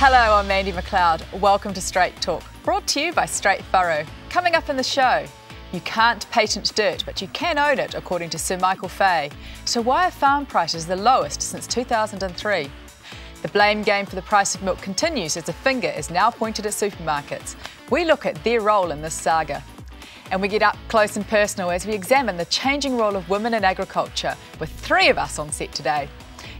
Hello, I'm Mandi McLeod. Welcome to Straight Talk, brought to you by Straight Furrow. Coming up in the show, you can't patent dirt, but you can own it, according to Sir Michael Fay. So why are farm prices the lowest since 2003? The blame game for the price of milk continues as the finger is now pointed at supermarkets. We look at their role in this saga. And we get up close and personal as we examine the changing role of women in agriculture, with three of us on set today.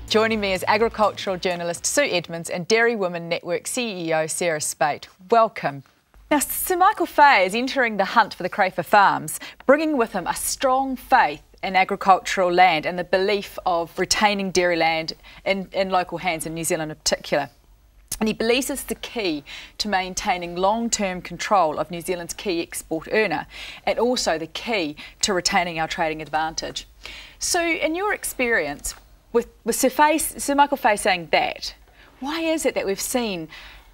Joining me is agricultural journalist Sue Edmonds and Dairy Women Network CEO Sarah Speight. Welcome. Now, Sir Michael Fay is entering the hunt for the Crayford farms, bringing with him a strong faith in agricultural land and the belief of retaining dairy land in local hands, in New Zealand in particular. And he believes it's the key to maintaining long-term control of New Zealand's key export earner, and also the key to retaining our trading advantage. So, in your experience, with Sir Michael Fay saying that, why is it that we've seen,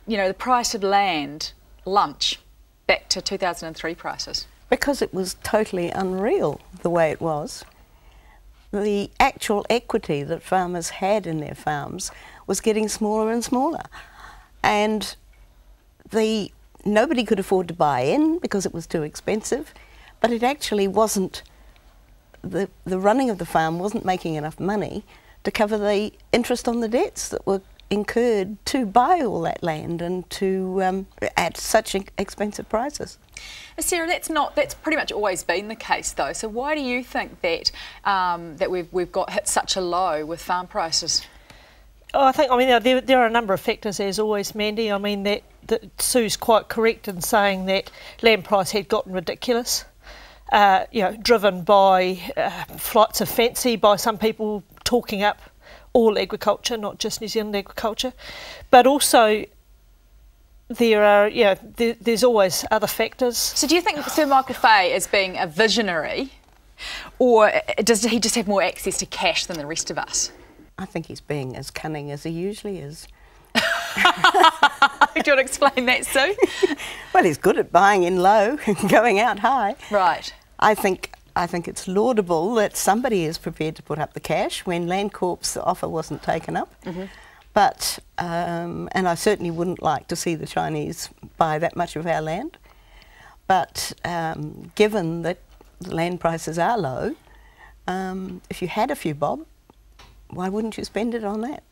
the price of land lunch back to 2003 prices? Because it was totally unreal the way it was. The actual equity that farmers had in their farms was getting smaller and smaller. And nobody could afford to buy in because it was too expensive, but it actually wasn't, the running of the farm wasn't making enough money to cover the interest on the debts that were incurred to buy all that land and to at such expensive prices. Sarah, that's pretty much always been the case though. So why do you think that that we've got hit such a low with farm prices? Oh, there are a number of factors, as always, Mandy. That Sue's quite correct in saying that land price had gotten ridiculous. Driven by flights of fancy, by some people talking up all agriculture, not just New Zealand agriculture, but also there's always other factors. So do you think Sir Michael Fay is being a visionary, or does he just have more access to cash than the rest of us? I think he's being as cunning as he usually is. Do you want to explain that, Sue? Well, he's good at buying in low and going out high. Right. I think it's laudable that somebody is prepared to put up the cash when Landcorp's offer wasn't taken up. Mm-hmm. But, and I certainly wouldn't like to see the Chinese buy that much of our land. But given that the land prices are low, if you had a few bob, why wouldn't you spend it on that?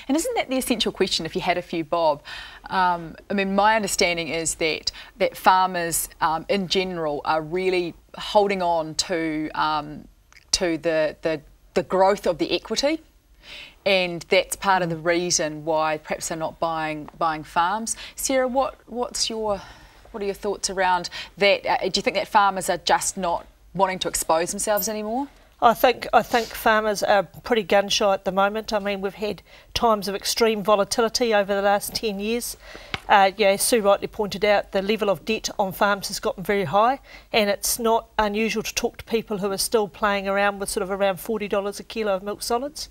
And isn't that the essential question, if you had a few bob? My understanding is that farmers in general are really holding on to the growth of the equity, and that's part of the reason why perhaps they're not buying farms. Sarah, what are your thoughts around that? Do you think that farmers are just not wanting to expose themselves anymore? I think farmers are pretty gun shy at the moment. We've had times of extreme volatility over the last 10 years. Sue rightly pointed out the level of debt on farms has gotten very high, and it's not unusual to talk to people who are still playing around with sort of around $40 a kilo of milk solids,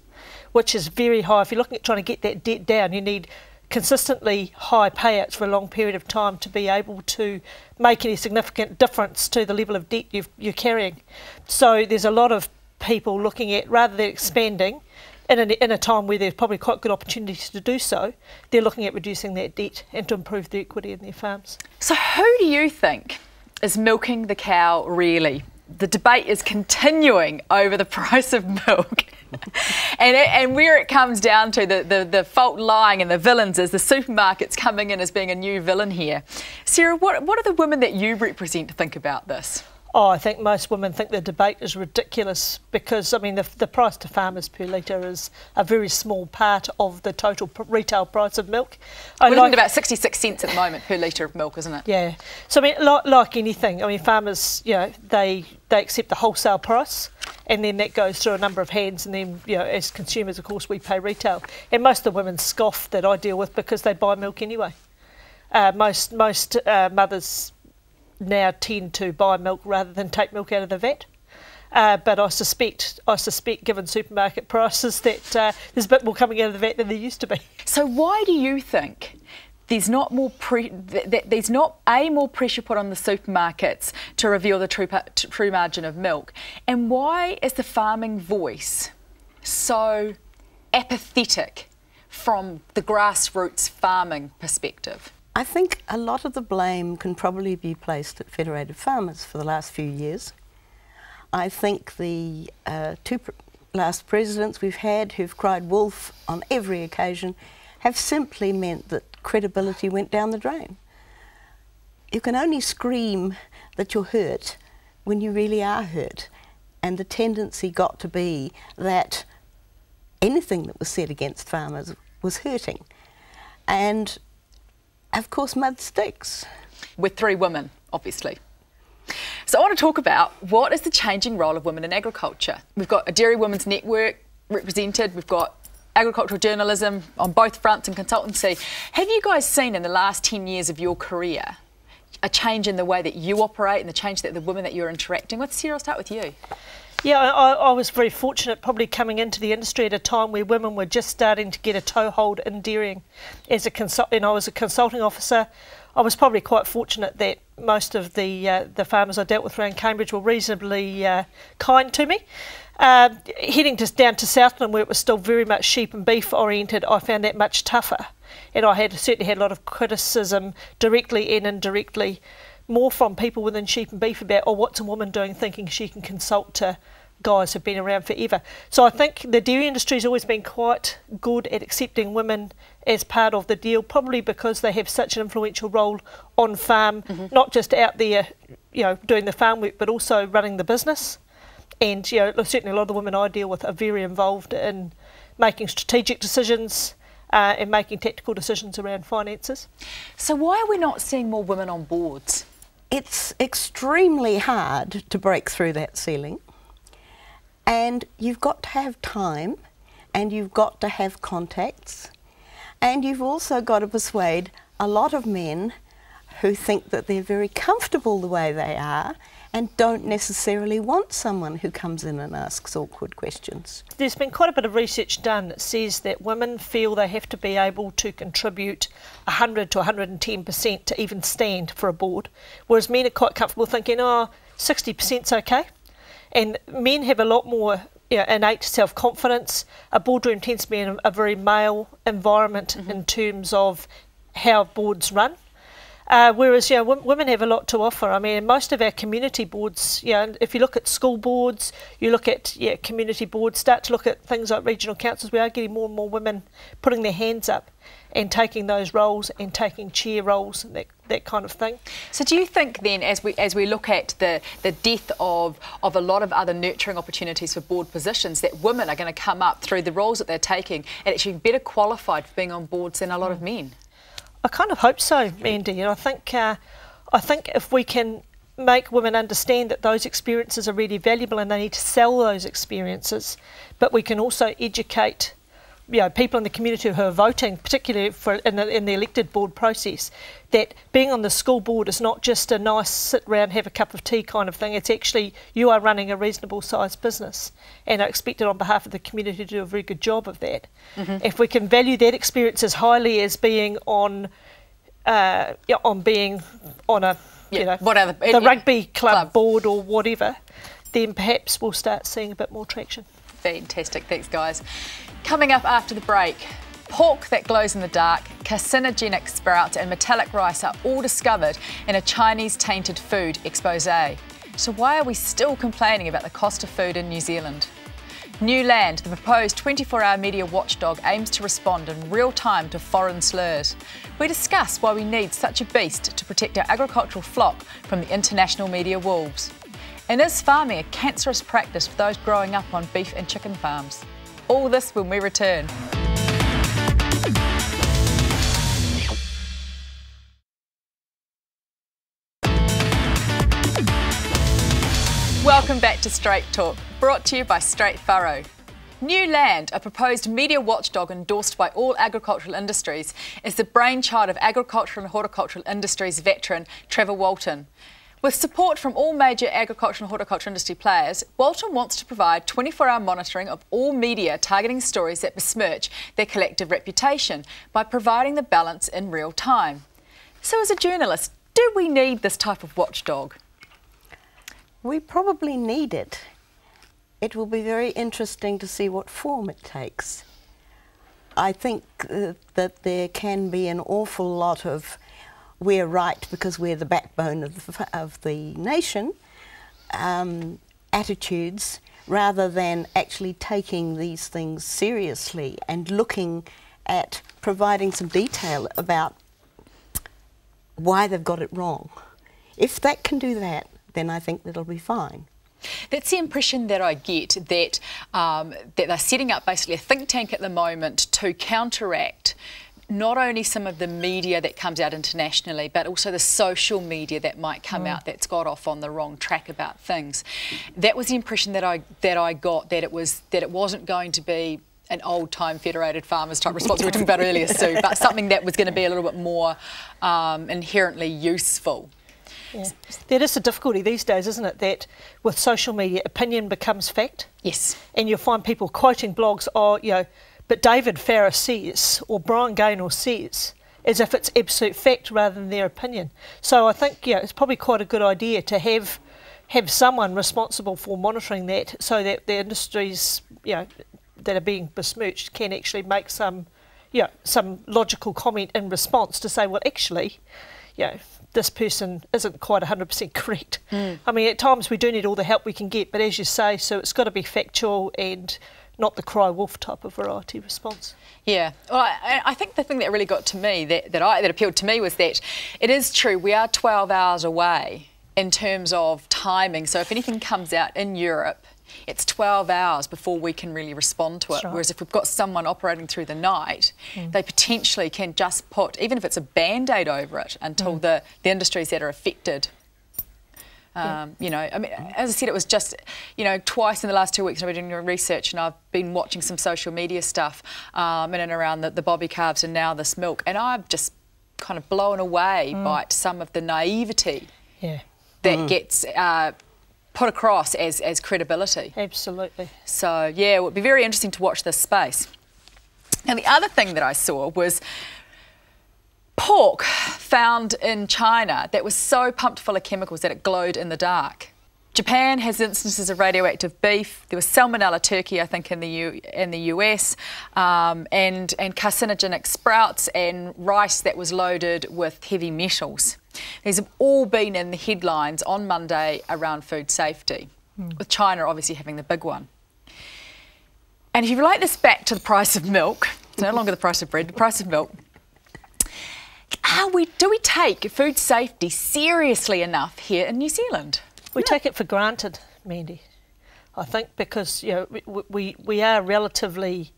which is very high. If you're looking at trying to get that debt down, you need consistently high payouts for a long period of time to be able to make any significant difference to the level of debt you're carrying. So there's a lot of people looking at, rather than expanding in a time where there's probably quite good opportunities to do so, they're looking at reducing that debt and to improve the equity in their farms. So who do you think is milking the cow really? The debate is continuing over the price of milk. and where it comes down to, the fault lying and the villains is the supermarkets coming in as being a new villain here. Sarah, what do the women that you represent think about this? Oh, I think most women think the debate is ridiculous because, the price to farmers per litre is a very small part of the total retail price of milk. We're looking at about 66 cents at the moment per litre of milk, isn't it? Yeah. So, like anything, farmers, they accept the wholesale price, and then that goes through a number of hands, and then, as consumers, of course, we pay retail. And most of the women scoff that I deal with because they buy milk anyway. Most mothers now tend to buy milk rather than take milk out of the vat. But I suspect, given supermarket prices, that there's a bit more coming out of the vat than there used to be. So why do you think there's not more more pressure put on the supermarkets to reveal the true margin of milk? And why is the farming voice so apathetic from the grassroots farming perspective? I think a lot of the blame can probably be placed at Federated Farmers for the last few years. I think the last presidents we've had who've cried wolf on every occasion have simply meant that credibility went down the drain. You can only scream that you're hurt when you really are hurt, and the tendency got to be that anything that was said against farmers was hurting. And of course mud sticks. With 3 women, obviously. So I want to talk about what is the changing role of women in agriculture. We've got a Dairy Women's Network represented, we've got agricultural journalism on both fronts and consultancy. Have you guys seen in the last 10 years of your career a change in the way that you operate and the change that the women that you're interacting with? Sarah, I'll start with you. Yeah, I was very fortunate probably coming into the industry at a time where women were just starting to get a toehold in dairying. As I was a consulting officer, I was probably quite fortunate that most of the farmers I dealt with around Cambridge were reasonably kind to me. Heading down to Southland, where it was still very much sheep and beef oriented, I found that much tougher. And I certainly had a lot of criticism directly and indirectly, more from people within sheep and beef about, oh, what's a woman doing thinking she can consult to guys who've been around forever. So I think the dairy industry's always been quite good at accepting women as part of the deal, probably because they have such an influential role on farm, not just out there, doing the farm work, but also running the business. And certainly a lot of the women I deal with are very involved in making strategic decisions and making tactical decisions around finances. So why are we not seeing more women on boards? It's extremely hard to break through that ceiling, and you've got to have time, and you've got to have contacts, and you've also got to persuade a lot of men who think that they're very comfortable the way they are and don't necessarily want someone who comes in and asks awkward questions. There's been quite a bit of research done that says that women feel they have to be able to contribute 100 to 110% to even stand for a board, whereas men are quite comfortable thinking, 60%'s okay. And men have a lot more innate self-confidence. A boardroom tends to be a very male environment in terms of how boards run. Whereas women have a lot to offer. I mean, most of our community boards, if you look at school boards, you look at community boards, start to look at things like regional councils, we are getting more and more women putting their hands up and taking those roles and taking chair roles and that kind of thing. So do you think then, as we look at the death of a lot of other nurturing opportunities for board positions, that women are going to come up through the roles that they're taking and actually better qualified for being on boards than a lot of men? I kind of hope so, Mandy. And I think if we can make women understand that those experiences are really valuable and they need to sell those experiences, but we can also educate people in the community who are voting, particularly in the elected board process, that being on the school board is not just a nice sit round, have a cup of tea kind of thing. It's actually you are running a reasonable sized business and are expected on behalf of the community to do a very good job of that. If we can value that experience as highly as being on being on a the rugby club board or whatever, then perhaps we'll start seeing a bit more traction. Fantastic, thanks guys. Coming up after the break, pork that glows in the dark, carcinogenic sprouts and metallic rice are all discovered in a Chinese tainted food expose. So why are we still complaining about the cost of food in New Zealand? New Land, the proposed 24-hour media watchdog, aims to respond in real time to foreign slurs. We discuss why we need such a beast to protect our agricultural flock from the international media wolves. And is farming a cancerous practice for those growing up on beef and chicken farms? All this when we return. Welcome back to Straight Talk, brought to you by Straight Furrow. New Land, a proposed media watchdog endorsed by all agricultural industries, is the brainchild of agricultural and horticultural industries veteran Trevor Walton. With support from all major agricultural and horticultural industry players, Walton wants to provide 24-hour monitoring of all media targeting stories that besmirch their collective reputation by providing the balance in real time. So as a journalist, do we need this type of watchdog? We probably need it. It will be very interesting to see what form it takes. I think that there can be an awful lot of we're right because we're the backbone of the nation attitudes, rather than actually taking these things seriously and looking at providing some detail about why they've got it wrong. If that can do that, then I think that'll be fine. That's the impression that I get, that that they're setting up basically a think tank at the moment to counteract not only some of the media that comes out internationally, but also the social media that might come out that's got off on the wrong track about things. That was the impression that I got, that it wasn't going to be an old-time Federated Farmers type response we were talking about earlier, Sue, but something that was going to be a little bit more inherently useful. Yeah. That is the difficulty these days, isn't it? That with social media, opinion becomes fact. Yes. And you'll find people quoting blogs, but David Farrar says, or Brian Gaynor says, as if it's absolute fact rather than their opinion. So I think, it's probably quite a good idea to have someone responsible for monitoring that, so that the industries, that are being besmirched can actually make some logical comment in response to say, well, actually, this person isn't quite 100% correct. I mean, at times we do need all the help we can get, but as you say, so it's got to be factual and not the cry wolf type of variety response. Yeah, well, I think the thing that really got to me, that appealed to me, was that it is true, we are 12 hours away in terms of timing. So if anything comes out in Europe, it's 12 hours before we can really respond to it. Right. Whereas if we've got someone operating through the night, they potentially can just put, even if it's a band-aid over it, until the industries that are affected. I mean, as I said, it was just, twice in the last 2 weeks I've been doing research, and I've been watching some social media stuff in and around the bobby calves and now this milk, and I'm just kind of blown away by some of the naivety that gets put across as credibility. Absolutely. So, yeah, it would be very interesting to watch this space. Now, the other thing that I saw was pork found in China that was so pumped full of chemicals that it glowed in the dark. Japan has instances of radioactive beef. There was salmonella turkey, I think, in the US, and carcinogenic sprouts and rice that was loaded with heavy metals. These have all been in the headlines on Monday around food safety, with China obviously having the big one. And if you relate this back to the price of milk, it's no longer the price of bread, the price of milk. Do we take food safety seriously enough here in New Zealand? We take it for granted, Mandy, I think, because we are relatively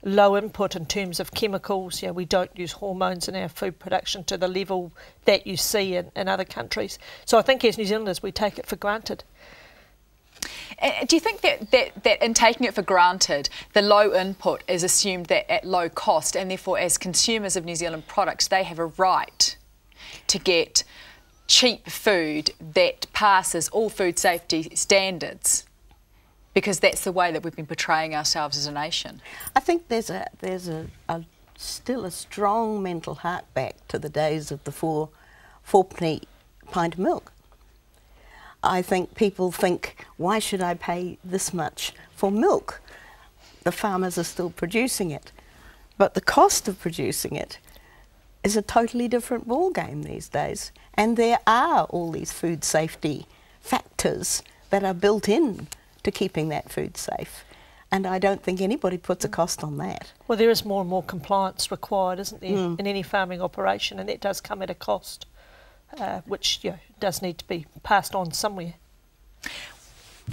low input in terms of chemicals. We don't use hormones in our food production to the level that you see in other countries. So I think as New Zealanders we take it for granted. Do you think that in taking it for granted, the low input is assumed that at low cost, and therefore as consumers of New Zealand products they have a right to get cheap food that passes all food safety standards, because that's the way that we've been portraying ourselves as a nation? I think there's still a strong mental hark back to the days of the fourpenny pint of milk. I think people think, why should I pay this much for milk? The farmers are still producing it, but the cost of producing it is a totally different ballgame these days. And there are all these food safety factors that are built in to keeping that food safe. And I don't think anybody puts a cost on that. Well, there is more and more compliance required, isn't there, in any farming operation, and that does come at a cost, which does need to be passed on somewhere.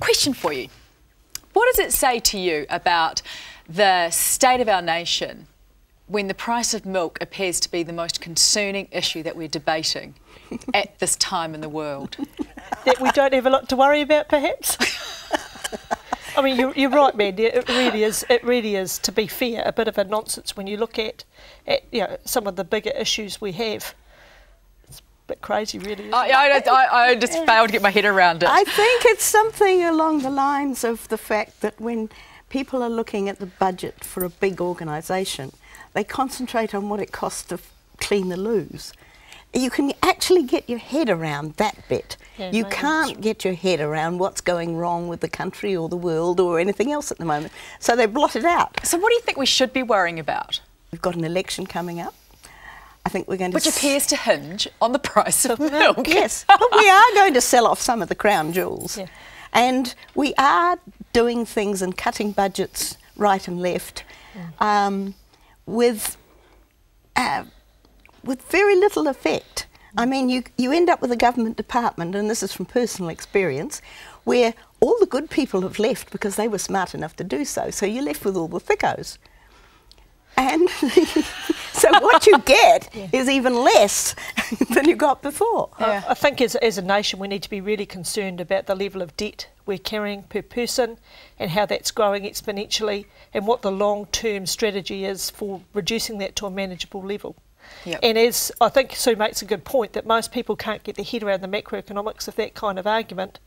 Question for you. What does it say to you about the state of our nation when the price of milk appears to be the most concerning issue that we're debating at this time in the world? That we don't have a lot to worry about, perhaps? I mean, you're right, Mandy. It really is, to be fair, a bit of a nonsense when you look at some of the bigger issues we have. It's a bit crazy, really. I just failed to get my head around it. I think it's something along the lines of the fact that when people are looking at the budget for a big organisation, they concentrate on what it costs to clean the loos. You can actually get your head around that bit. Yeah, you can't get your head around what's going wrong with the country or the world or anything else at the moment. So they blot it out. So what do you think we should be worrying about? We've got an election coming up. I think we're going to... Which appears to hinge on the price of milk. Yes, but we are going to sell off some of the crown jewels. Yeah. And we are doing things and cutting budgets right and left with very little effect. I mean, you end up with a government department, and this is from personal experience, where all the good people have left because they were smart enough to do so. So you're left with all the thickos. And so what you get is even less than you got before. Yeah. I think as a nation we need to be really concerned about the level of debt we're carrying per person and how that's growing exponentially, and what the long-term strategy is for reducing that to a manageable level. Yep. And as I think Sue makes a good point, that most people can't get their head around the macroeconomics of that kind of argument,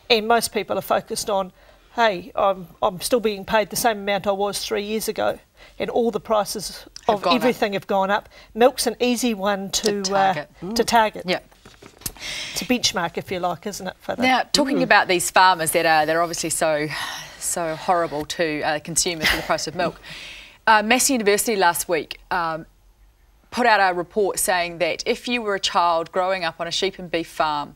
and most people are focused on, hey, I'm still being paid the same amount I was 3 years ago, and all the prices of everything have gone up. Milk's an easy one to target. Yeah. It's a benchmark, if you like, isn't it? For Now, talking about these farmers that are obviously so horrible to consumers for the price of milk, Massey University last week put out a report saying that if you were a child growing up on a sheep and beef farm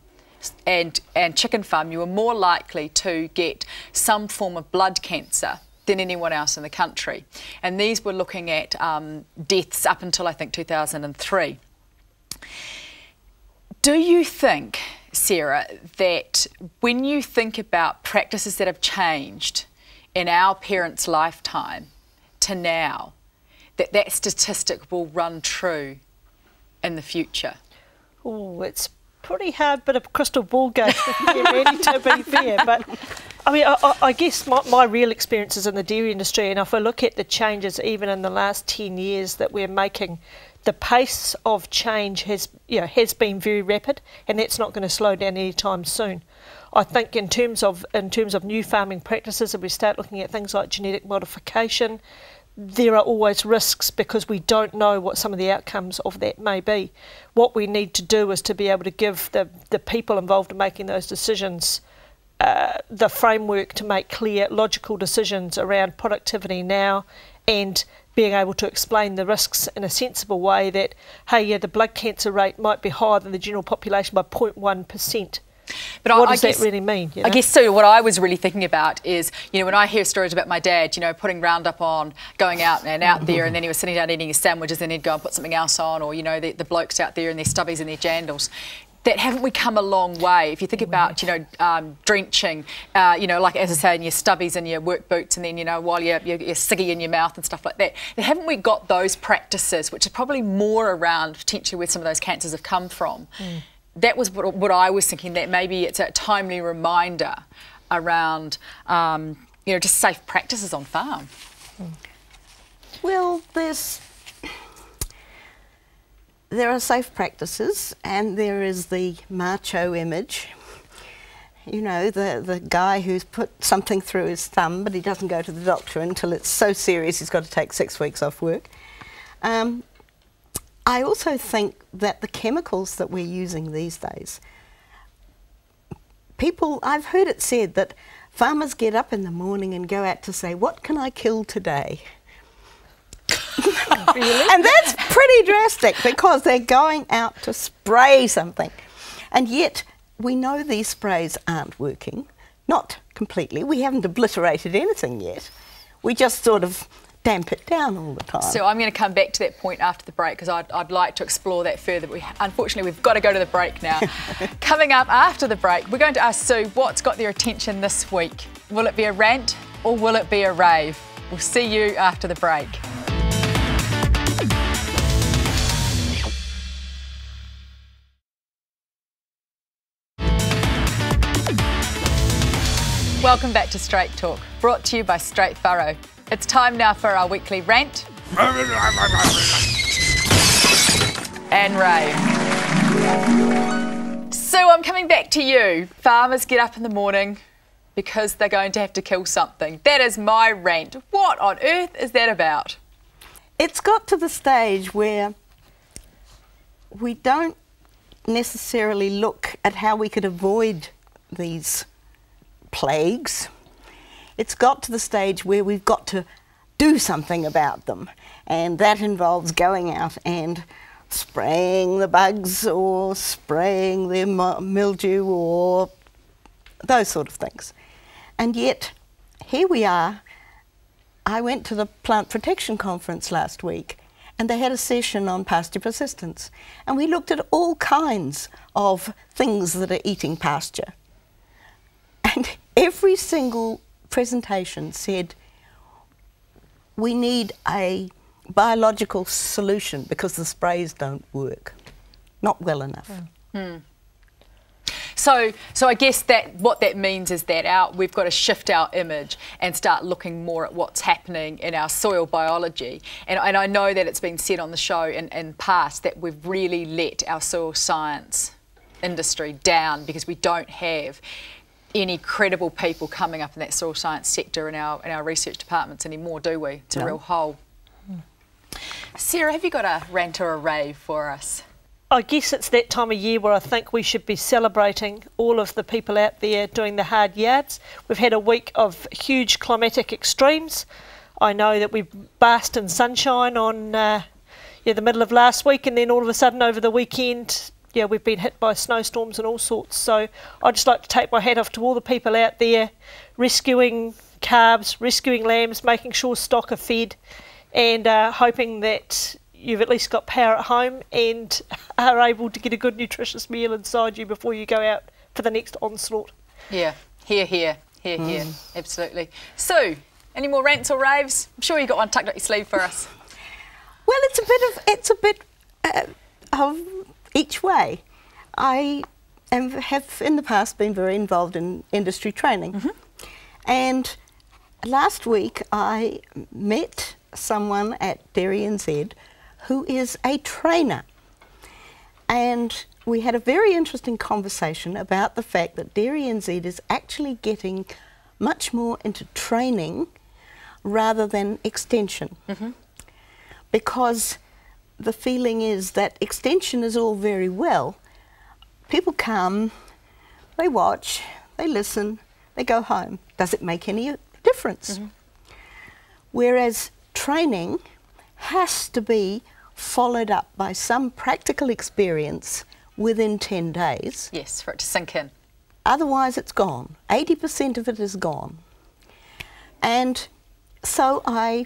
and chicken farm, you were more likely to get some form of blood cancer than anyone else in the country. And these were looking at deaths up until, I think, 2003. Do you think, Sarah, that when you think about practices that have changed in our parents' lifetime to now, that statistic will run true in the future? Oh, it's pretty hard bit of crystal ball game ready to be fair, but I mean, I guess my real experience is in the dairy industry, and if I look at the changes even in the last 10 years that we're making, the pace of change has been very rapid, and that's not going to slow down anytime soon. I think in terms of new farming practices, if we start looking at things like genetic modification, there are always risks because we don't know what some of the outcomes of that may be. What we need to do is to be able to give the people involved in making those decisions the framework to make clear, logical decisions around productivity now, and being able to explain the risks in a sensible way that, hey, yeah, the blood cancer rate might be higher than the general population by 0.1%. But what does that really mean? You know? I guess so. What I was really thinking about is, when I hear stories about my dad, putting Roundup on, going out there, and then he was sitting down eating his sandwiches, and he'd go and put something else on, or the blokes out there in their stubbies and their jandals. That haven't we come a long way? If you think about, drenching, like as I say, in your stubbies and your work boots, and then, while you're ciggy in your mouth and stuff like that, then haven't we got those practices, which are probably more around potentially where some of those cancers have come from? That was what I was thinking, that maybe it's a timely reminder around, just safe practices on farm. Well, there are safe practices, and there is the macho image. The guy who's put something through his thumb, but he doesn't go to the doctor until it's so serious he's got to take 6 weeks off work. I also think that the chemicals that we're using these days, I've heard it said that farmers get up in the morning and go out to say, what can I kill today? Really? And that's pretty drastic, because they're going out to spray something. And yet we know these sprays aren't working. Not completely. We haven't obliterated anything yet. We just sort of damp it down all the time. So I'm going to come back to that point after the break, because I'd like to explore that further. Unfortunately, we've got to go to the break now. Coming up after the break, we're going to ask Sue what's got their attention this week. Will it be a rant or will it be a rave? We'll see you after the break. Welcome back to Straight Talk, brought to you by Straight Furrow. It's time now for our weekly rant and rave. So I'm coming back to you. Farmers get up in the morning because they're going to have to kill something. That is my rant. What on earth is that about? It's got to the stage where we don't necessarily look at how we could avoid these plagues. It's got to the stage where we've got to do something about them. And that involves going out and spraying the bugs or spraying the mildew or those sort of things. And yet, here we are. I went to the Plant Protection Conference last week, and they had a session on pasture persistence. And we looked at all kinds of things that are eating pasture. And every single presentation said, we need a biological solution because the sprays don't work, not well enough. So I guess that what that means is that we've got to shift our image and start looking more at what's happening in our soil biology. And I know that it's been said on the show in past that we've really let our soil science industry down because we don't have any credible people coming up in that soil science sector in our research departments anymore, do we? It's a real hole. Sarah, have you got a rant or a rave for us? I guess it's that time of year where I think we should be celebrating all of the people out there doing the hard yards. We've had a week of huge climatic extremes. I know that we basked in sunshine on the middle of last week, and then all of a sudden over the weekend, we've been hit by snowstorms and all sorts. So I'd just like to take my hat off to all the people out there rescuing calves, rescuing lambs, making sure stock are fed, and hoping that you've at least got power at home and are able to get a good nutritious meal inside you before you go out for the next onslaught. Yeah, here, absolutely. Sue, any more rants or raves? I'm sure you got one tucked up your sleeve for us. Well, it's a bit of each way. I have in the past been very involved in industry training, and last week I met someone at Dairy NZ who is a trainer, and we had a very interesting conversation about the fact that Dairy NZ is actually getting much more into training rather than extension, because the feeling is that extension is all very well. People come, they watch, they listen, they go home. Does it make any difference? Whereas training has to be followed up by some practical experience within 10 days. Yes, for it to sink in. Otherwise it's gone. 80% of it is gone. And so I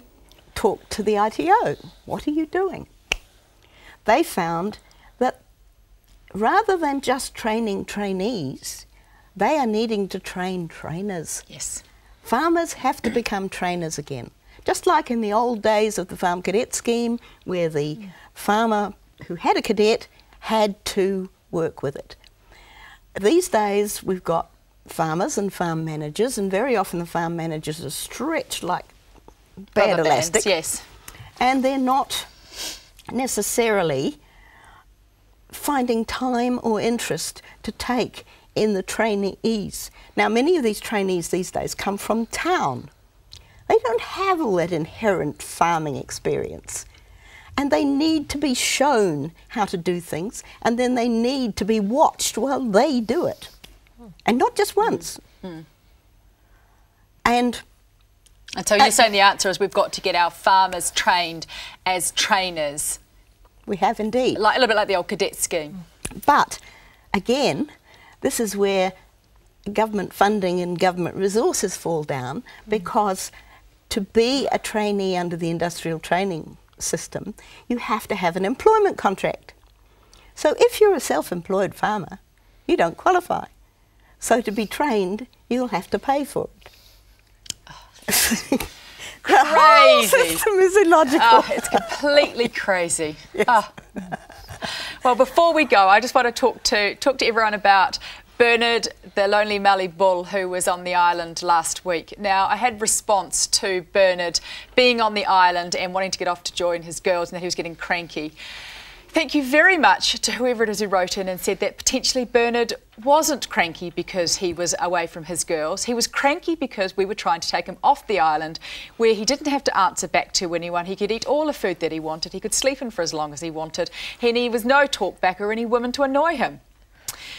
talked to the ITO. What are you doing? They found that rather than just training trainees, they are needing to train trainers. Yes. Farmers have to become trainers again. Just like in the old days of the Farm Cadet Scheme, where the farmer who had a cadet had to work with it. These days we've got farmers and farm managers, and very often the farm managers are stretched like bad elastic. Yes. And they're not necessarily finding time or interest to take in the trainees. Now, many of these trainees these days come from town. They don't have all that inherent farming experience, and they need to be shown how to do things, and then they need to be watched while they do it, and not just once. And so you're saying the answer is we've got to get our farmers trained as trainers. We have indeed. A little bit like the old cadet scheme. But again, this is where government funding and government resources fall down, because to be a trainee under the industrial training system, you have to have an employment contract. So if you're a self-employed farmer, you don't qualify. So to be trained, you'll have to pay for it. The whole system is illogical. Oh, it's completely crazy. Yes. Oh. Well, before we go, I just want to talk to everyone about Bernard, the lonely Mallee bull who was on the island last week. Now, I had response to Bernard being on the island and wanting to get off to join his girls, and that he was getting cranky. Thank you very much to whoever it is who wrote in and said that potentially Bernard wasn't cranky because he was away from his girls. He was cranky because we were trying to take him off the island, where he didn't have to answer back to anyone. He could eat all the food that he wanted. He could sleep in for as long as he wanted. And he was no talk back or any women to annoy him.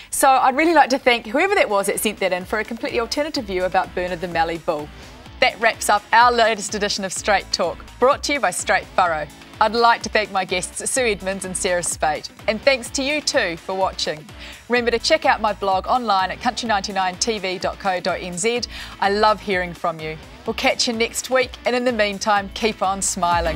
So I'd really like to thank whoever that was that sent that in for a completely alternative view about Bernard the Mallee bull. That wraps up our latest edition of Straight Talk, brought to you by Straight Furrow. I'd like to thank my guests Sue Edmonds and Sarah Speight, and thanks to you too for watching. Remember to check out my blog online at country99tv.co.nz. I love hearing from you. We'll catch you next week, and in the meantime, keep on smiling.